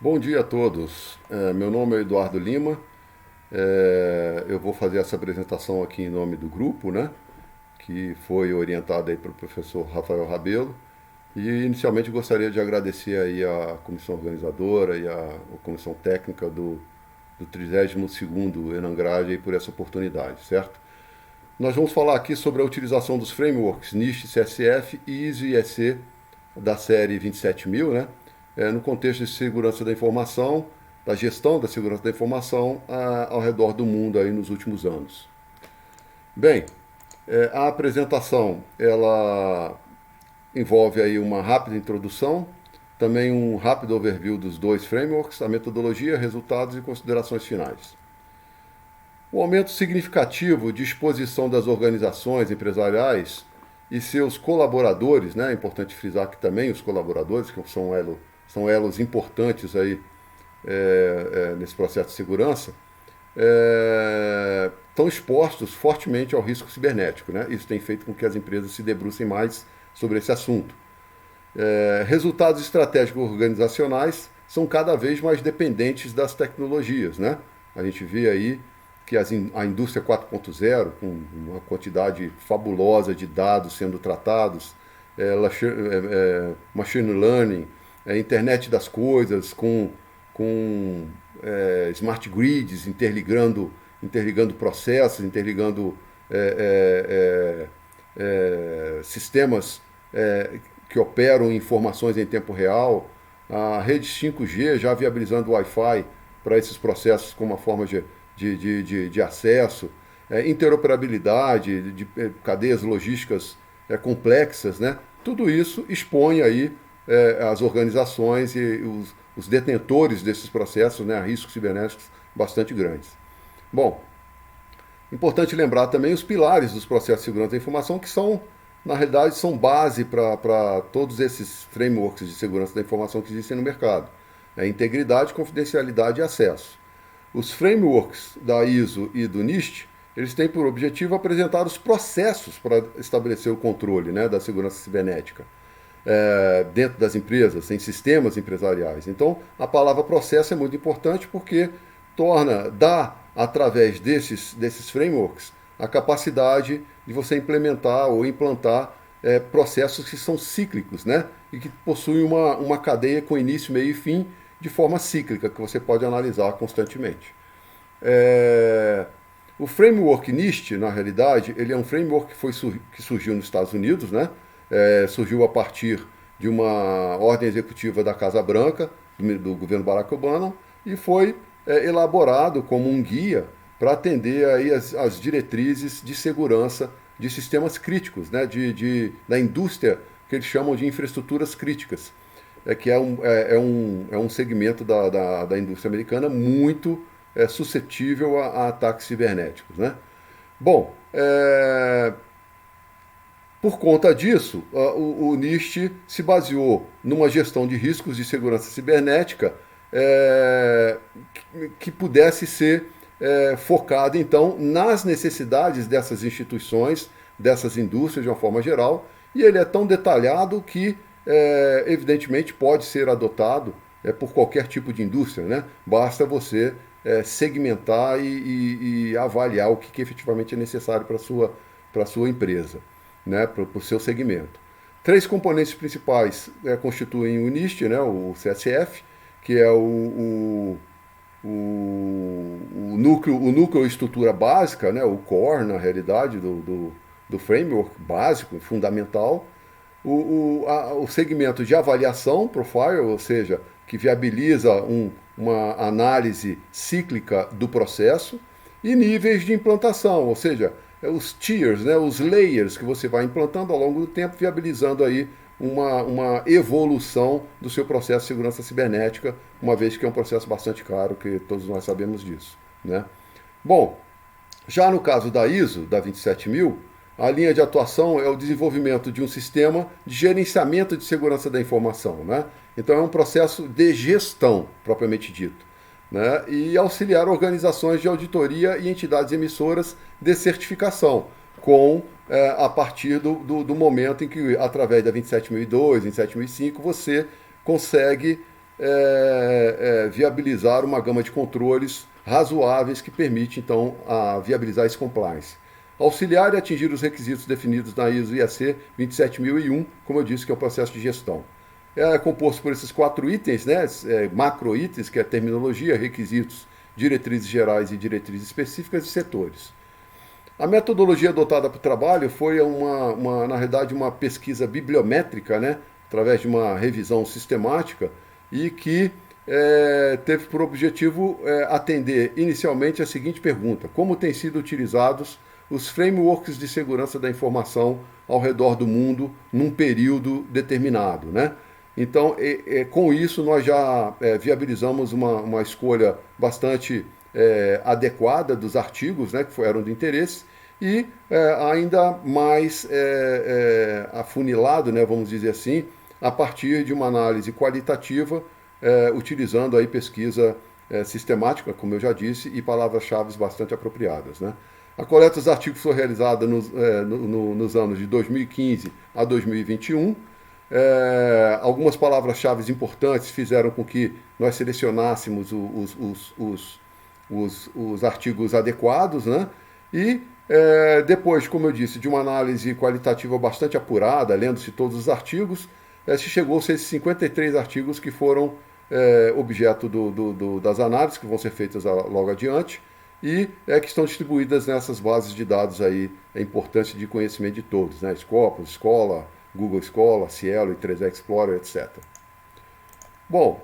Bom dia a todos. Meu nome é Eduardo Lima. Eu vou fazer essa apresentação aqui em nome do grupo, né? Que foi orientado aí pelo professor Rafael Rabelo. E inicialmente gostaria de agradecer aí a comissão organizadora e a comissão técnica do 32º Enangrade aí por essa oportunidade, certo? Nós vamos falar aqui sobre a utilização dos frameworks NIST, CSF, ISO e EC da série 27000, né? No contexto de segurança da informação, da gestão da segurança da informação ao redor do mundo aí nos últimos anos. Bem, a apresentação ela envolve aí uma rápida introdução, também um rápido overview dos dois frameworks, a metodologia, resultados e considerações finais. O aumento significativo de exposição das organizações empresariais e seus colaboradores, né? É importante frisar que também os colaboradores, que são elos importantes aí nesse processo de segurança, estão expostos fortemente ao risco cibernético, né? Isso tem feito com que as empresas se debrucem mais sobre esse assunto. Resultados estratégicos organizacionais são cada vez mais dependentes das tecnologias, né? A gente vê aí que a indústria 4.0, com uma quantidade fabulosa de dados sendo tratados, machine learning, internet das coisas, com smart grids interligando processos, interligando sistemas que operam informações em tempo real, a rede 5G já viabilizando o Wi-Fi para esses processos como uma forma de acesso, interoperabilidade de cadeias logísticas complexas, né? Tudo isso expõe aí as organizações e os detentores desses processos, né, a riscos cibernéticos bastante grandes. Bom, importante lembrar também os pilares dos processos de segurança da informação, que são, na realidade, são base para todos esses frameworks de segurança da informação que existem no mercado. Integridade, confidencialidade e acesso. Os frameworks da ISO e do NIST, eles têm por objetivo apresentar os processos para estabelecer o controle, né, da segurança cibernética dentro das empresas, em sistemas empresariais. Então, a palavra processo é muito importante porque dá, através desses frameworks, a capacidade de você implementar ou implantar processos que são cíclicos, né, e que possuem uma cadeia com início, meio e fim, de forma cíclica, que você pode analisar constantemente. O framework NIST, na realidade, ele é um framework que surgiu nos Estados Unidos, né? Surgiu a partir de uma ordem executiva da Casa Branca, do governo Barack Obama, e foi elaborado como um guia para atender aí as diretrizes de segurança de sistemas críticos, né? Da indústria, que eles chamam de infraestruturas críticas. Que é um segmento da indústria americana muito suscetível a ataques cibernéticos, né? Bom, por conta disso, o NIST se baseou numa gestão de riscos de segurança cibernética que pudesse ser focada, então, nas necessidades dessas instituições, dessas indústrias de uma forma geral, e ele é tão detalhado que evidentemente pode ser adotado por qualquer tipo de indústria, né? Basta você segmentar e avaliar o que efetivamente é necessário para a sua empresa, né? Para o seu segmento. Três componentes principais constituem o NIST, né? O CSF, que é o núcleo estrutura básica, né? O core, na realidade, do framework básico, fundamental. O segmento de avaliação, profile, ou seja, que viabiliza uma análise cíclica do processo, e níveis de implantação, ou seja, os tiers, né, os layers que você vai implantando ao longo do tempo, viabilizando aí uma evolução do seu processo de segurança cibernética, uma vez que é um processo bastante caro, que todos nós sabemos disso, né? Bom, já no caso da ISO, da 27000, a linha de atuação é o desenvolvimento de um sistema de gerenciamento de segurança da informação, né? Então é um processo de gestão, propriamente dito, né? E auxiliar organizações de auditoria e entidades emissoras de certificação, a partir do momento em que, através da 27002, 27005, você consegue viabilizar uma gama de controles razoáveis que permite, então, viabilizar esse compliance. Auxiliar e atingir os requisitos definidos na ISO IEC 27001, como eu disse, que é o processo de gestão. É composto por esses 4 itens, né, macro itens, que é terminologia, requisitos, diretrizes gerais e diretrizes específicas de setores. A metodologia adotada para o trabalho foi, na realidade, uma pesquisa bibliométrica, né, através de uma revisão sistemática, e que teve por objetivo atender inicialmente a seguinte pergunta: como têm sido utilizados os frameworks de segurança da informação ao redor do mundo num período determinado, né? Então, com isso, nós já viabilizamos uma escolha bastante adequada dos artigos, né, que eram de interesse, e ainda mais afunilado, né, vamos dizer assim, a partir de uma análise qualitativa, utilizando aí pesquisa sistemática, como eu já disse, e palavras-chave bastante apropriadas, né? A coleta dos artigos foi realizada nos anos de 2015 a 2021. Algumas palavras-chave importantes fizeram com que nós selecionássemos os artigos adequados, né? E depois, como eu disse, de uma análise qualitativa bastante apurada, lendo-se todos os artigos, se chegou a esses 53 artigos que foram objeto das análises, que vão ser feitas logo adiante, e que estão distribuídas nessas bases de dados aí, importante de conhecimento de todos, né? Scopus, Scholar, Google Scholar, Cielo, Internet Explorer, etc. Bom,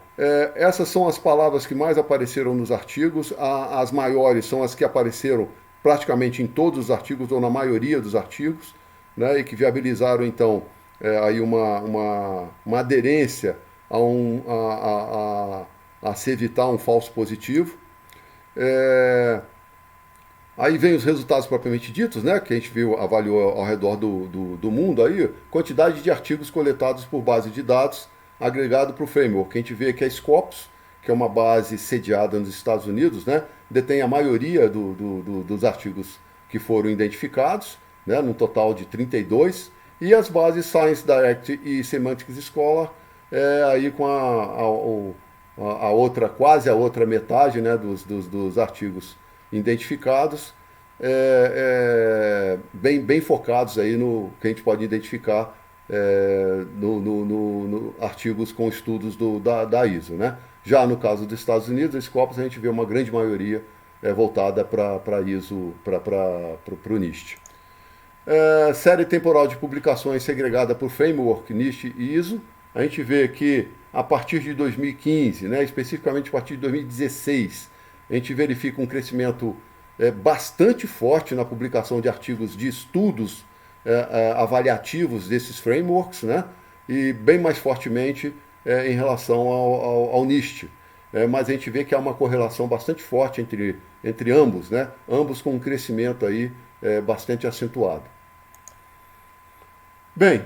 essas são as palavras que mais apareceram nos artigos. As maiores são as que apareceram praticamente em todos os artigos, ou na maioria dos artigos, né? E que viabilizaram, então, aí uma aderência a se evitar um falso positivo. Aí vem os resultados propriamente ditos, né, que a gente viu, avaliou ao redor do mundo, aí, quantidade de artigos coletados por base de dados agregado para o framework. A gente vê que a Scopus, que é uma base sediada nos Estados Unidos, né, detém a maioria dos artigos que foram identificados, né, num total de 32, e as bases Science Direct e Semantics Scholar, aí com a outra, quase a outra metade, né, dos artigos identificados, bem focados aí no que a gente pode identificar no artigos com estudos da ISO, né? Já no caso dos Estados Unidos, a Scopus, a gente vê uma grande maioria voltada para a ISO, para o NIST. Série temporal de publicações segregada por framework, NIST e ISO. A gente vê que a partir de 2015, né, especificamente a partir de 2016, a gente verifica um crescimento bastante forte na publicação de artigos de estudos avaliativos desses frameworks, né, e bem mais fortemente em relação ao NIST. Mas a gente vê que há uma correlação bastante forte entre ambos, né, ambos com um crescimento aí, bastante acentuado. Bem,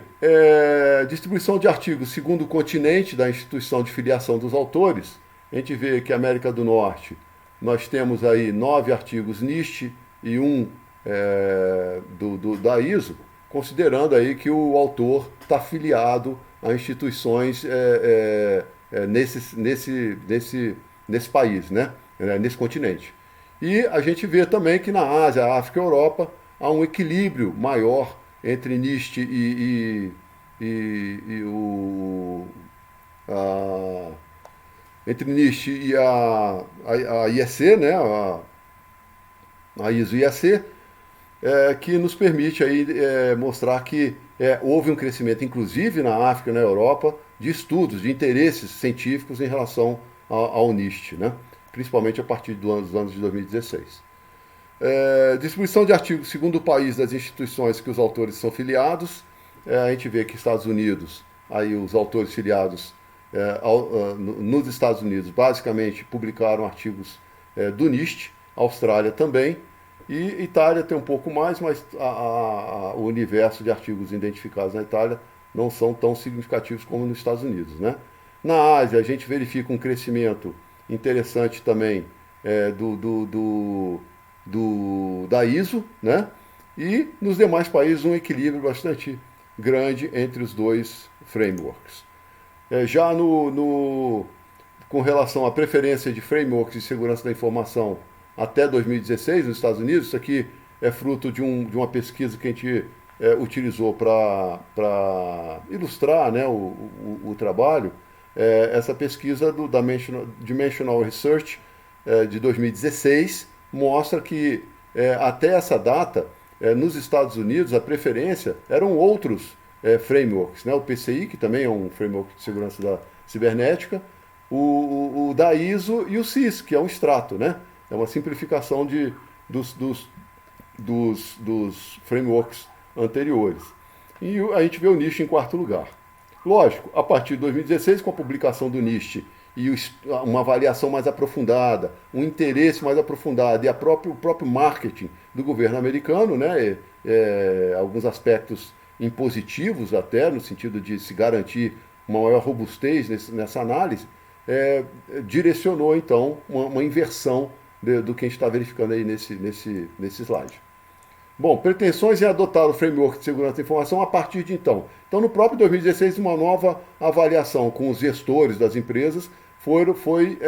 distribuição de artigos segundo o continente da instituição de filiação dos autores. A gente vê que a América do Norte, nós temos aí 9 artigos NIST e 1 da ISO, considerando aí que o autor está filiado a instituições nesse país, né? Nesse continente. E a gente vê também que na Ásia, África e Europa há um equilíbrio maior entre NIST entre NIST e a IEC, né, a ISO IEC, que nos permite aí, mostrar que houve um crescimento, inclusive na África e na Europa, de estudos, de interesses científicos em relação ao NIST, né, principalmente a partir dos anos de 2016. Distribuição de artigos segundo o país das instituições que os autores são filiados. A gente vê que Estados Unidos, aí os autores filiados nos Estados Unidos basicamente publicaram artigos do NIST, Austrália também, e Itália tem um pouco mais, mas o universo de artigos identificados na Itália não são tão significativos como nos Estados Unidos, né? Na Ásia, a gente verifica um crescimento interessante também da ISO, né? E nos demais países um equilíbrio bastante grande entre os dois frameworks. Já no com relação à preferência de frameworks de segurança da informação até 2016 nos Estados Unidos. Isso aqui é fruto de uma pesquisa que a gente utilizou para ilustrar, né, o trabalho. Essa pesquisa do Dimensional Research de 2016 mostra que até essa data, nos Estados Unidos, a preferência eram outros frameworks, né? O PCI, que também é um framework de segurança da cibernética, o da ISO e o CIS, que é um extrato, né? É uma simplificação dos frameworks anteriores. E a gente vê o NIST em quarto lugar. Lógico, a partir de 2016, com a publicação do NIST e uma avaliação mais aprofundada, um interesse mais aprofundado e o próprio marketing do governo americano, né, alguns aspectos impositivos até, no sentido de se garantir uma maior robustez nessa análise, direcionou então uma inversão do que a gente está verificando aí nesse slide. Bom, pretensões em adotar o framework de segurança da informação a partir de então. Então, no próprio 2016, uma nova avaliação com os gestores das empresas foi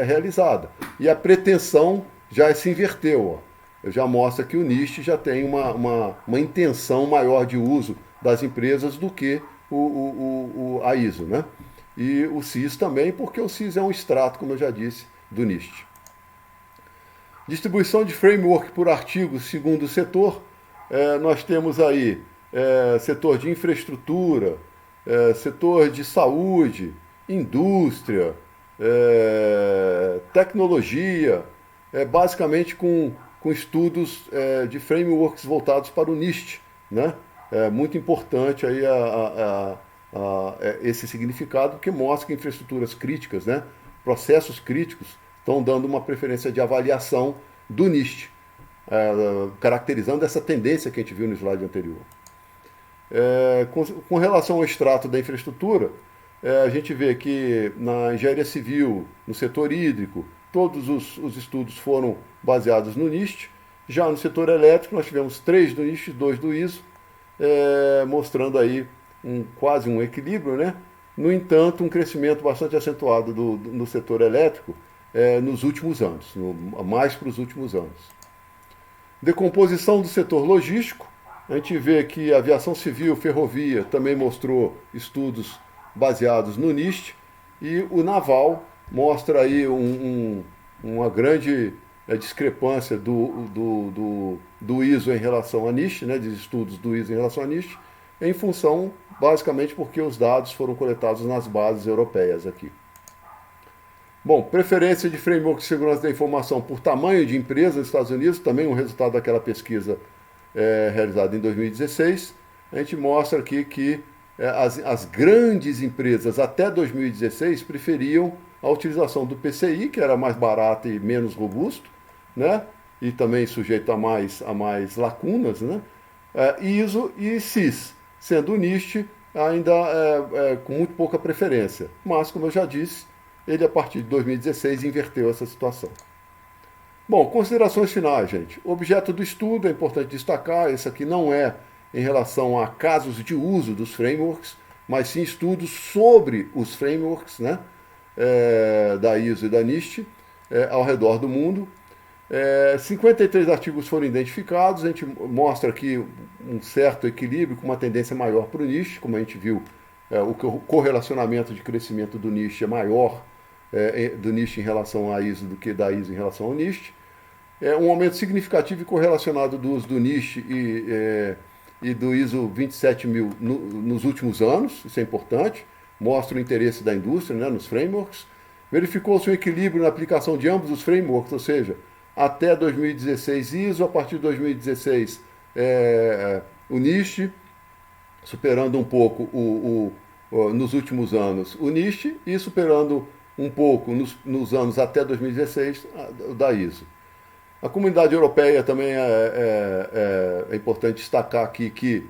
realizada. E a pretensão já se inverteu. Ó. Já mostra que o NIST já tem uma intenção maior de uso das empresas do que a ISO. Né? E o CIS também, porque o CIS é um extrato, como eu já disse, do NIST. Distribuição de framework por artigos segundo o setor. Nós temos aí setor de infraestrutura, setor de saúde, indústria, tecnologia, basicamente com estudos de frameworks voltados para o NIST. Né? É muito importante aí esse significado, que mostra que infraestruturas críticas, né? Processos críticos, estão dando uma preferência de avaliação do NIST, caracterizando essa tendência que a gente viu no slide anterior. Com relação ao extrato da infraestrutura, a gente vê que na engenharia civil, no setor hídrico, todos os estudos foram baseados no NIST. Já no setor elétrico, nós tivemos 3 do NIST e 2 do ISO, mostrando aí quase um equilíbrio, né? No entanto, um crescimento bastante acentuado no setor elétrico nos últimos anos, mais para os últimos anos. Decomposição do setor logístico, a gente vê que a aviação civil, ferrovia, também mostrou estudos baseados no NIST, e o naval mostra aí uma grande discrepância do ISO em relação a NIST, né, de estudos do ISO em relação a NIST, em função, basicamente, porque os dados foram coletados nas bases europeias aqui. Bom, preferência de framework de segurança da informação por tamanho de empresa nos Estados Unidos, também um resultado daquela pesquisa realizada em 2016. A gente mostra aqui que as grandes empresas até 2016 preferiam a utilização do PCI, que era mais barato e menos robusto, né? E também sujeito a mais lacunas, né? ISO e CIS, sendo o NIST ainda com muito pouca preferência. Mas, como eu já disse, ele, a partir de 2016, inverteu essa situação. Bom, considerações finais, gente. O objeto do estudo, é importante destacar, esse aqui não é em relação a casos de uso dos frameworks, mas sim estudos sobre os frameworks, né, da ISO e da NIST, ao redor do mundo. 53 artigos foram identificados, a gente mostra aqui um certo equilíbrio, com uma tendência maior para o NIST, como a gente viu, o correlacionamento de crescimento do NIST é maior do NIST em relação à ISO do que da ISO em relação ao NIST. Um aumento significativo e correlacionado do uso do NIST e do ISO 27000 nos últimos anos, isso é importante, mostra o interesse da indústria, né, nos frameworks. Verificou-se um equilíbrio na aplicação de ambos os frameworks, ou seja, até 2016 ISO, a partir de 2016 o NIST, superando um pouco nos últimos anos o NIST e superando um pouco nos anos até 2016 da ISO. A comunidade europeia também é importante destacar aqui que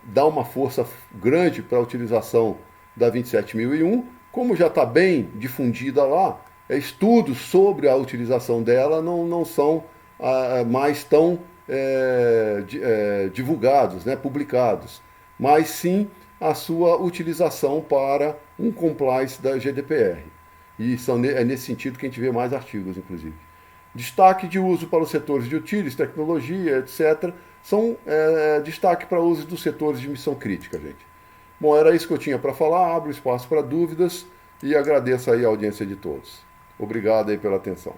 dá uma força grande para a utilização da 27001, como já está bem difundida lá, estudos sobre a utilização dela não são mais tão divulgados, né, publicados, mas sim a sua utilização para um compliance da GDPR. E é nesse sentido que a gente vê mais artigos, inclusive. Destaque de uso para os setores de utilities, tecnologia, etc. São destaque para uso dos setores de missão crítica, gente. Bom, era isso que eu tinha para falar. Abro espaço para dúvidas e agradeço aí a audiência de todos. Obrigado aí pela atenção.